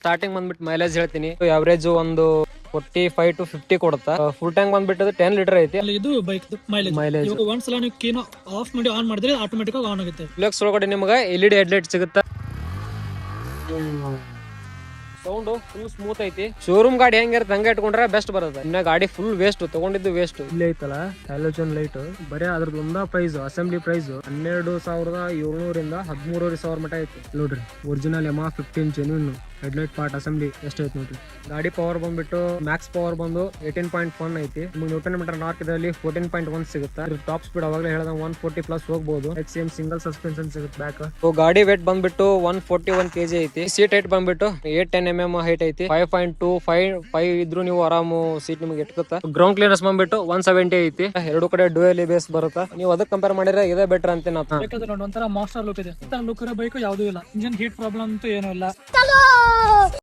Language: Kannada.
ಸ್ಟಾರ್ಟಿಂಗ್ ಬಂದ್ಬಿಟ್ಟು ಮೈಲೇಜ್ ಹೇಳ್ತೀನಿ, ಅವರೇಜ್ ಒಂದು 45 to 50 ಕೊಡುತ್ತಾ. ಫುಲ್ ಟ್ಯಾಂಕ್ ಬಂದ್ಬಿಟ್ಟು 10 ಲೀಟರ್ ಐತಿ. ಇದು ಬೈಕ್ ಮೈಲೇಜ್ ಒಂದ್ಸಲ ನೀವು ಕೀನ ಆಫ್ ಮಾಡಿ ಆನ್ ಮಾಡಿದ್ರೆ ಆಟೋಮೆಟಿಕ್ ಆಗಿ ಆನ್ ಆಗುತ್ತೆ. ಫ್ಲೆಕ್ಸ್ ಒಳಗಡೆ ನಿಮ್ಗೆ LED ಹೆಡ್ಲೈಟ್ ಸಿಗುತ್ತಾ. ಸೌಂಡ್ ಫುಲ್ ಸ್ಮೂತ್ ಐತಿ. ಶೋರೂಮ್ ಗಾಡಿ ಹೆಂಗಿರುತ್ತೆ ಹಂಗೆ ಇಟ್ಕೊಂಡ್ರೆ ಬೆಸ್ಟ್ ಬರುತ್ತೆ. ಇನ್ನ ಗಾಡಿ ಫುಲ್ ವೇಸ್ಟ್, ತಗೊಂಡಿದ್ದು ವೇಸ್ಟ್. ಇಲ್ಲೇ ಐತಲ್ಲ ಹ್ಯಾಲೋಜನ್ ಲೈಟ್, ಬರೀ ಅದ್ರದ್ದು ಒಂದ ಪ್ರೈಸ್ ಅಸೆಂಬ್ಲಿ ಪ್ರೈಸ್ 12,700 13,000 ಮಟ ಐತಿ ನೋಡ್ರಿ. Original ಯಮಾ 15 genuine headlight part assembly ಎಷ್ಟು ಐತಿ ನೋಡ್ರಿ. ಗಾಡಿ ಪವರ್ ಬಂದ್ಬಿಟ್ಟು ಮ್ಯಾಕ್ಸ್ ಪವರ್ ಬಂದು 18.1 ಐತಿ. ನ್ಯೂಟನ್ ಮೀಟರ್ ನಾರ್ಕ್ ಇದರಲ್ಲಿ 14.1 ಸಿಗುತ್ತೆ. ಟಾಪ್ ಸ್ಪೀಡ್ ಅವಾಗಲೇ ಹೇಳ್ದ 140 ಪ್ಲಸ್ ಹೋಗಬಹುದು. ಸೇಮ್ ಸಿಂಗಲ್ ಸಸ್ಪೆನ್ಷನ್ ಸಿಗುತ್ತೆ ಬ್ಯಾಕ್. ಗಾಡಿ ವೇಟ್ ಬಂದ್ಬಿಟ್ಟು 141 kg ಐತಿ. ಸೀಟ್ ಹೈಟ್ ಬಂದ್ಬಿಟ್ಟು 810 mm ಹೈಟ್ ಐತಿ. 5.25 ಇದ್ರು ನೀವು ಆರಾಮು ಸೀಟ್ ನಿಮಗೆ ಇಟ್ಕುತ್ತ. ಗ್ರೌಂಡ್ ಕ್ಲಿಯರೆನ್ಸ್ ಬಂದ್ಬಿಟ್ಟು 170 ಐತಿ. ಎರಡು ಕಡೆ ಡ್ಯೂಯಲ್ ಬೇಸ್ ಬರುತ್ತೆ. ನೀವು ಅದಕ್ಕೆ ಕಂಪೇರ್ ಮಾಡಿದ್ರೆ ಇದೇ ಬೆಟರ್ ಅಂತ ಒಂಥರ ಮಾಸ್ಟರ್ ಲುಕ್ ಇದೆ. ಲುಕ್ ಬೈಕ್ ಯಾವ್ದು ಇಲ್ಲ. ಇಂಜಿನ್ ಹೀಟ್ ಪ್ರಾಬ್ಲಮ್ ಅಂತೂ ಏನೂ ಇಲ್ಲ.